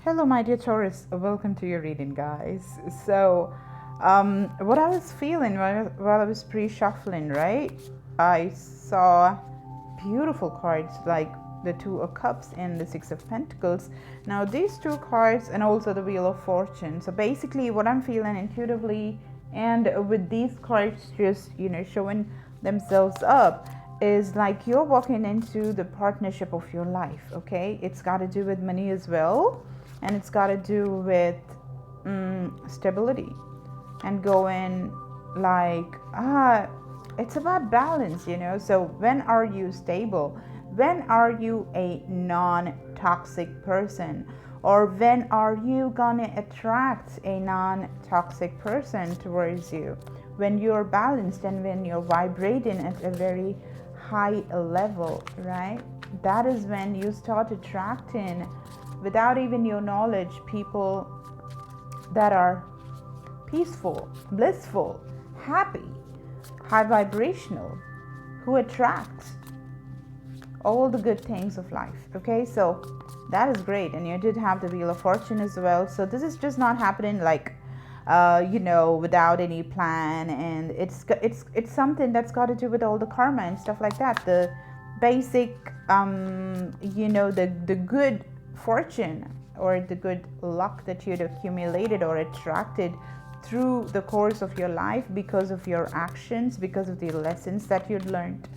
Hello, my dear Taurus. Welcome to your reading, guys. So, what I was feeling while I was pre-shuffling, right? I saw beautiful cards like the Two of Cups and the Six of Pentacles. Now, these two cards and also the Wheel of Fortune. So, basically, what I'm feeling intuitively and with these cards just, showing themselves up is like you're walking into the partnership of your life, okay? It's got to do with money as well. And it's got to do with stability and going like, it's about balance, So when are you stable? When are you a non-toxic person? Or when are you going to attract a non-toxic person towards you? When you're balanced and when you're vibrating at a very high level, right? That is when you start attracting, without even your knowledge, people that are peaceful, blissful, happy, high vibrational, who attract all the good things of life. Okay, so that is great. And you did have the Wheel of Fortune as well. So this is just not happening like without any plan, and it's something that's got to do with all the karma and stuff like that. The basic the good fortune or the good luck that you'd accumulated or attracted through the course of your life because of your actions, because of the lessons that you'd learned.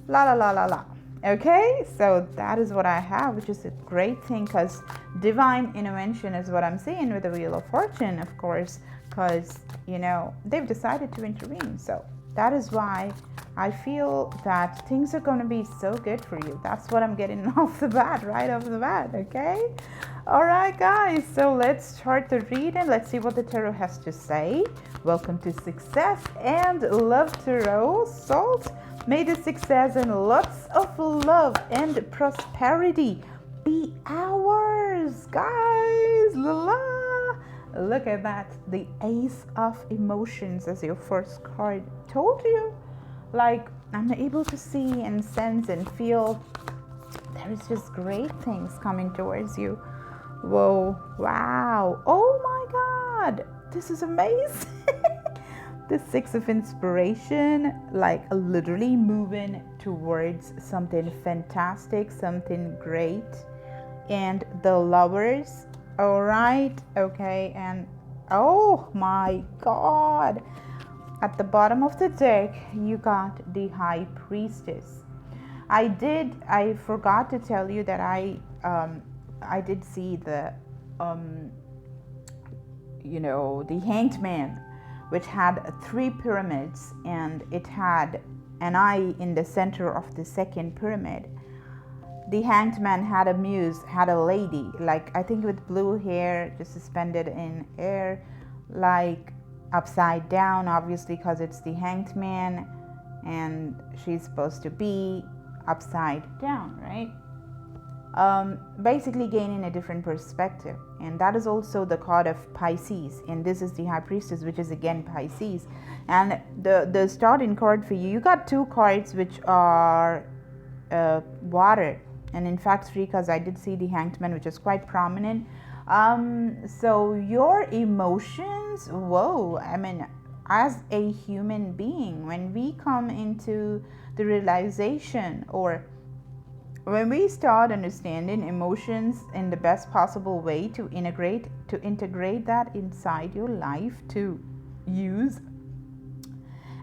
La la la la la. Okay, so that is what I have, which is a great thing, because divine intervention is what I'm seeing with the Wheel of Fortune, of course, because they've decided to intervene. So that is why I feel that things are going to be so good for you. That's what I'm getting right off the bat, okay? All right, guys, so let's start the reading. Let's see what the tarot has to say. Welcome to Success and Love Tarot. Salt, may the success and lots of love and prosperity be ours, guys. La la. Look at that. The Ace of Emotions as your first card. Told you. Like, I'm able to see and sense and feel there is just great things coming towards you. Whoa. Wow. Oh my God. This is amazing. The Six of Inspiration, like literally moving towards something fantastic, something great. And the Lovers. All right. Okay. And oh my God. At the bottom of the deck, you got the High Priestess. I forgot to tell you that I did see the the Hanged Man, which had 3 pyramids, and it had an eye in the center of the second pyramid. The Hanged Man had a muse, had a lady, like I think with blue hair, just suspended in air, like upside down, obviously, because it's the Hanged Man, and she's supposed to be upside down, right? Basically gaining a different perspective. And that is also the card of Pisces, and this is the High Priestess, which is again Pisces. And the starting card for you got 2 cards which are water, and in fact 3, because I did see the Hanged Man, which is quite prominent. So your emotions, whoa, I mean, as a human being, when we come into the realization, or when we start understanding emotions in the best possible way to integrate that inside your life, to use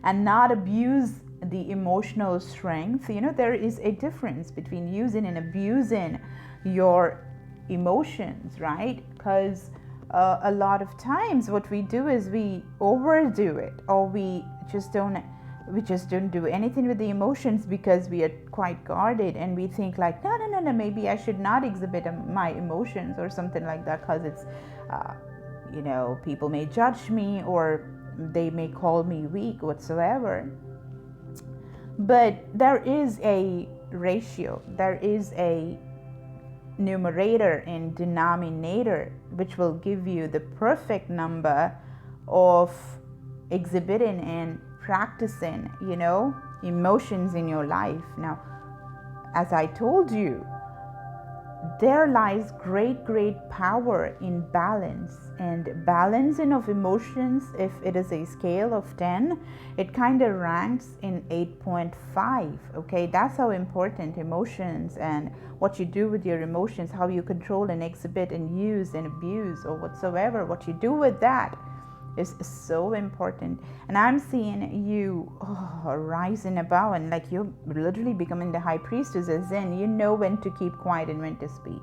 and not abuse the emotional strength, there is a difference between using and abusing your emotions, right? Because a lot of times what we do is we overdo it, or we just don't do anything with the emotions because we are quite guarded, and we think like, no, maybe I should not exhibit my emotions or something like that, because it's people may judge me, or they may call me weak whatsoever. But there is a ratio, there is a numerator and denominator which will give you the perfect number of exhibiting and practicing emotions in your life. Now, as I told you, there lies great power in balance. And balancing of emotions, if it is a scale of 10, it kind of ranks in 8.5. Okay, that's how important emotions and what you do with your emotions, how you control and exhibit and use and abuse or whatsoever, what you do with that is so important. And I'm seeing you rising above, and like you're literally becoming the high priestess, as in you know when to keep quiet and when to speak.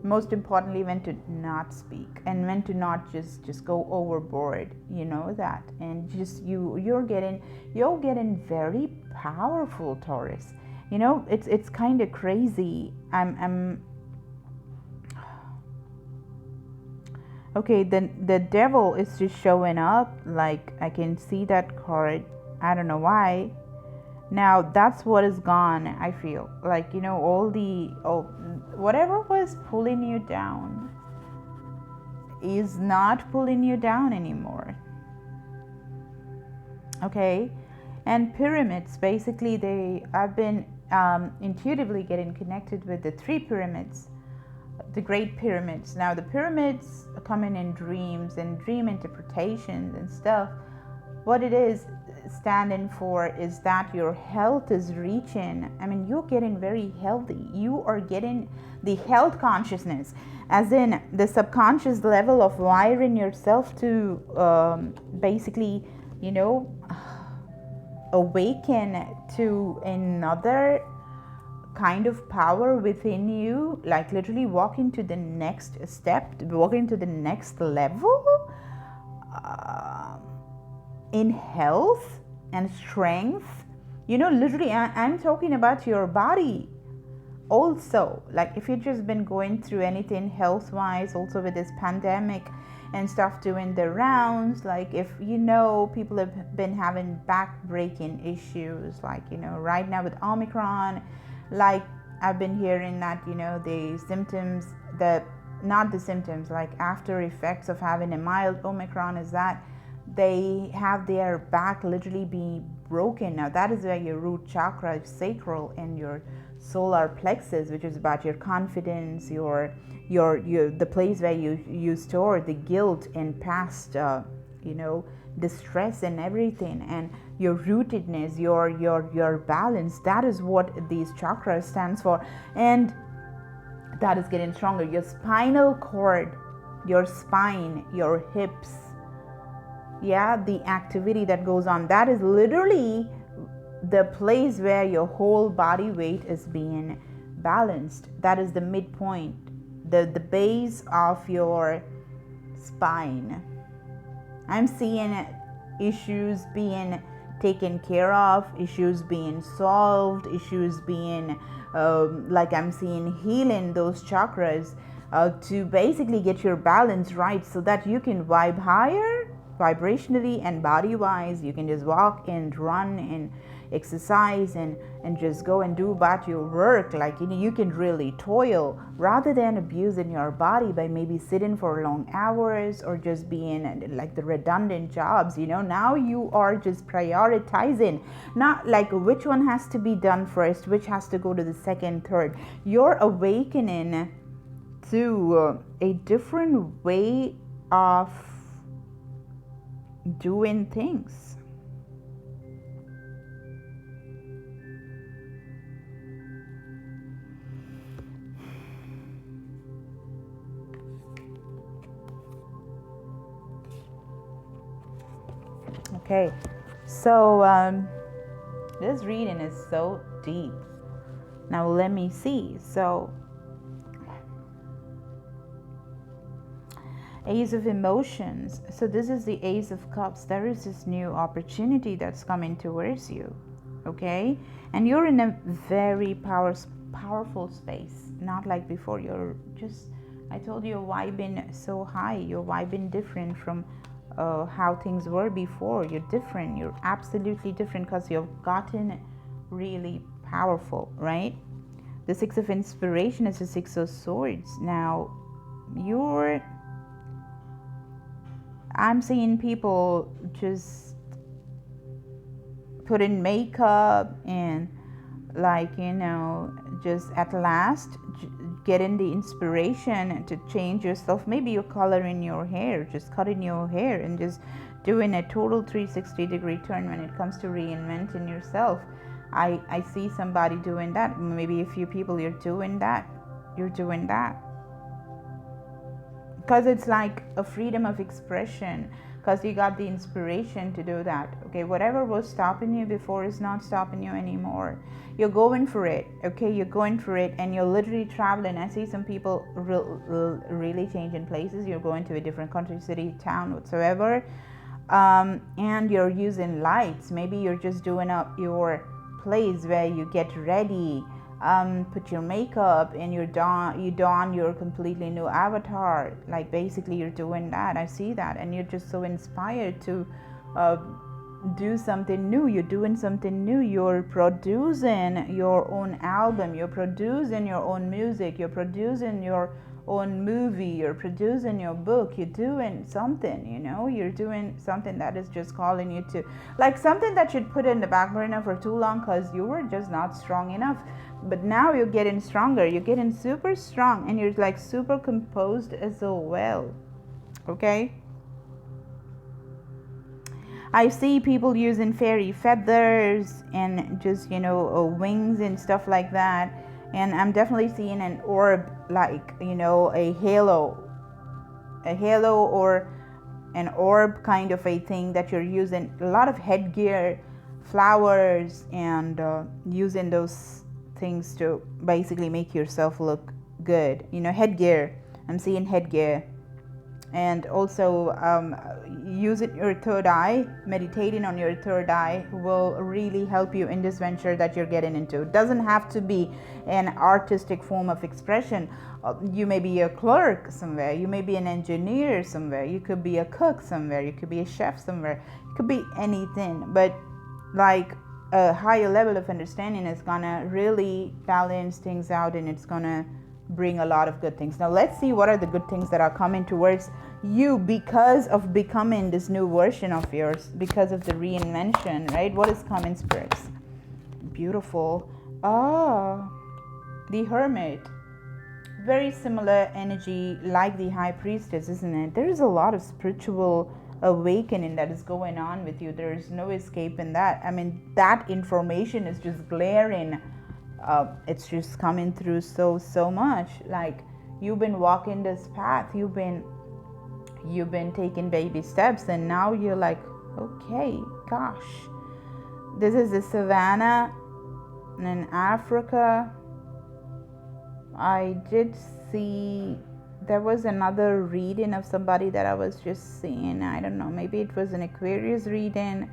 Most importantly, when to not speak and when to not just go overboard. You know that, and just you're getting very powerful, Taurus. You know, it's kind of crazy. I'm okay, the devil is just showing up. Like, I can see that card. I don't know why. Now, that's what is gone, I feel. Like, you know, whatever was pulling you down is not pulling you down anymore. Okay? And pyramids, basically, I've been intuitively getting connected with the 3 pyramids. The great pyramids. Now, the pyramids come in dreams and dream interpretations and stuff. What it is standing for is that your health is reaching. I mean, you're getting very healthy. You are getting the health consciousness, as in the subconscious level of wiring yourself to basically, you know, awaken to another kind of power within you, like literally walk into the next step, walk into the next level in health and strength. You know, literally, I'm talking about your body also. Like, if you've just been going through anything health wise, also with this pandemic and stuff doing the rounds, like, if you know, people have been having back breaking issues, like, you know, right now with Omicron. Like, I've been hearing that, you know, the symptoms, not the symptoms, like after effects of having a mild Omicron is that they have their back literally be broken. Now, that is where your root chakra is sacral and your solar plexus, which is about your confidence, your the place where you store the guilt and past, you know, distress and everything, and your rootedness, your balance. That is what these chakras stands for, and that is getting stronger. Your spinal cord, your spine, your hips, yeah, the activity that goes on, that is literally the place where your whole body weight is being balanced. That is the midpoint, the base of your spine. I'm seeing issues being taken care of, issues being solved, issues being like, I'm seeing healing those chakras to basically get your balance right, so that you can vibe higher vibrationally and body wise. You can just walk and run and exercise and just go and do about your work. Like, you know, you can really toil rather than abusing your body by maybe sitting for long hours or just being like the redundant jobs. You know, now you are just prioritizing, not like which one has to be done first, which has to go to the second, third. You're awakening to a different way of doing things. Okay, so this reading is so deep. Now let me see. So, Ace of Emotions. So this is the Ace of Cups. There is this new opportunity that's coming towards you, okay? And you're in a very powerful space. Not like before. You're just, I told you, you're vibing so high. You're vibing different from how things were before. You're different. You're absolutely different because you've gotten really powerful, right? The Six of Inspiration is the Six of Swords. Now, I'm seeing people just put in makeup and, like, you know, just at last getting the inspiration to change yourself. Maybe you're coloring your hair, just cutting your hair and just doing a total 360-degree turn when it comes to reinventing yourself. I see somebody doing that. Maybe a few people, you're doing that. Because it's like a freedom of expression, because you got the inspiration to do that. Okay, whatever was stopping you before is not stopping you anymore. You're going for it. Okay, you're going for it, and you're literally traveling. I see some people really changing places. You're going to a different country, city, town, whatsoever, and you're using lights. Maybe you're just doing up your place where you get ready, put your makeup, and you don your completely new avatar. Like basically you're doing that. I see that, and you're just so inspired to do something new. You're doing something new. You're producing your own album, you're producing your own music, you're producing your own movie, you're producing your book, you're doing something, you're doing something that is just calling you to, like something that you'd put in the back burner for too long because you were just not strong enough. But now you're getting stronger, you're getting super strong, and you're like super composed as well. Okay, I see people using fairy feathers and just wings and stuff like that. And I'm definitely seeing an orb, like a halo or an orb kind of a thing that you're using. A lot of headgear, flowers, and using those things to basically make yourself look good. Headgear. I'm seeing headgear. And also using your third eye, meditating on your third eye will really help you in this venture that you're getting into. It doesn't have to be an artistic form of expression. You may be a clerk somewhere, you may be an engineer somewhere, you could be a cook somewhere, you could be a chef somewhere, it could be anything. But like a higher level of understanding is gonna really balance things out, and it's gonna bring a lot of good things. Now let's see what are the good things that are coming towards you because of becoming this new version of yours, because of the reinvention, right? What is coming, spirits? Beautiful. The Hermit. Very similar energy like the High Priestess, isn't it? There is a lot of spiritual awakening that is going on with you. There is no escaping that. I mean, that information is just glaring. It's just coming through so much. Like you've been walking this path, you've been taking baby steps, and now you're like, okay, gosh, this is the savannah in Africa. I did see there was another reading of somebody that I was just seeing. I don't know, maybe it was an Aquarius reading.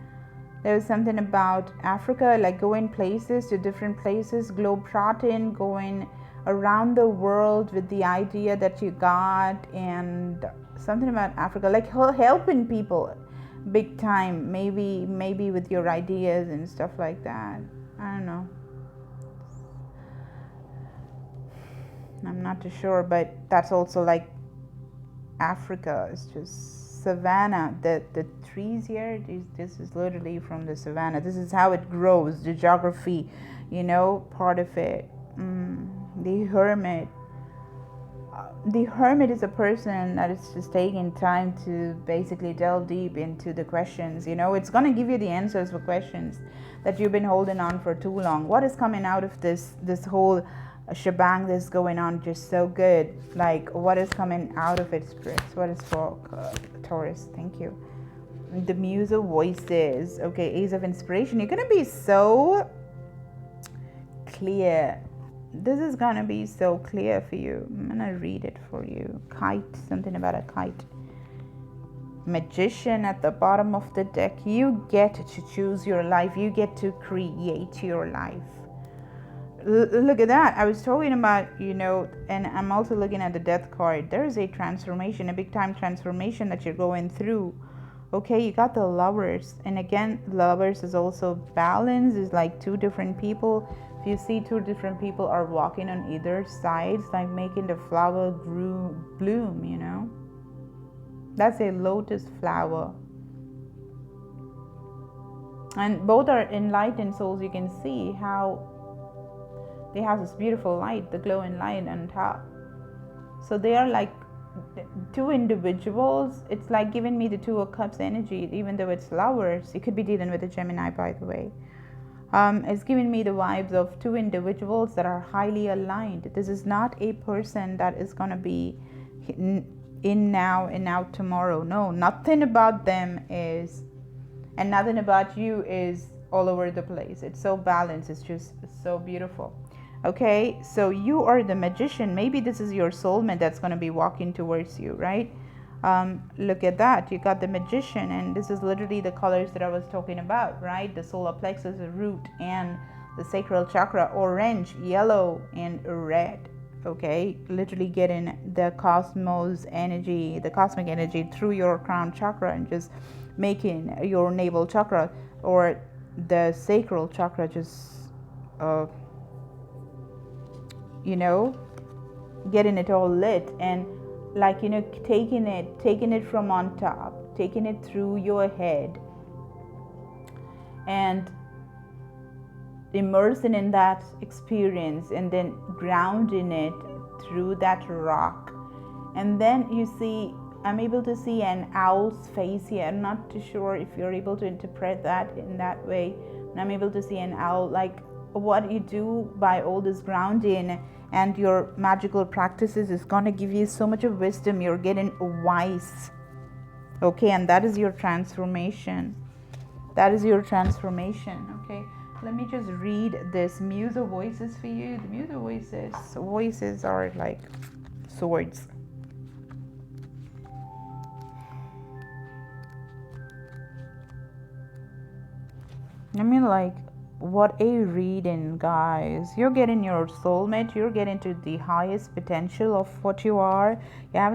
There was something about Africa, like going places to different places, globe-trotting, going around the world with the idea that you got, and something about Africa, like helping people big time, maybe with your ideas and stuff like that. I don't know. I'm not too sure, but that's also like Africa. It's just savannah. The trees here, this is literally from the savannah. This is how it grows, the geography, part of it. The Hermit. The Hermit is a person that is just taking time to basically delve deep into the questions. It's going to give you the answers for questions that you've been holding on for too long. What is coming out of this whole shebang that's going on? Just so good. Like, what is coming out of it, spirits? What is for Taurus? Thank you. The Muse of Voices. Okay, Ace of Inspiration. You're going to be so clear. This is going to be so clear for you. I'm going to read it for you. Kite. Something about a kite. Magician at the bottom of the deck. You get to choose your life. You get to create your life. Look at that. I was talking about, and I'm also looking at the Death card. There is a transformation, a big time transformation that you're going through. Okay, you got the Lovers. And again, Lovers is also balance. Is like two different people. If you see two different people are walking on either sides, like making the flower bloom, That's a lotus flower. And both are enlightened souls. You can see how They have this beautiful light, the glowing light on top. So they are like two individuals. It's like giving me the Two of Cups energy, even though it's flowers. You could be dealing with a Gemini, by the way. It's giving me the vibes of two individuals that are highly aligned. This is not a person that is going to be in now and out tomorrow. No, nothing about them is, and nothing about you is all over the place. It's so balanced. It's just so beautiful. Okay, so you are the Magician. Maybe this is your soulmate that's going to be walking towards you, right? Look at that. You got the Magician, and this is literally the colors that I was talking about, right? The solar plexus, the root, and the sacral chakra, orange, yellow, and red. Okay, literally getting the cosmos energy, the cosmic energy through your crown chakra, and just making your navel chakra or the sacral chakra just getting it all lit, and like taking it from on top, taking it through your head and immersing in that experience, and then grounding it through that rock. And then you see, I'm able to see an owl's face here. I'm not too sure if you're able to interpret that in that way. And I'm able to see an owl. Like, what you do by all this grounding and your magical practices is going to give you so much of wisdom. You're getting wise. Okay, and that is your transformation. That is your transformation. Okay, let me just read this Muse of Voices for you. The Muse of voices are like swords. I mean, like, what a reading, guys. You're getting your soulmate. You're getting to the highest potential of what you are. You have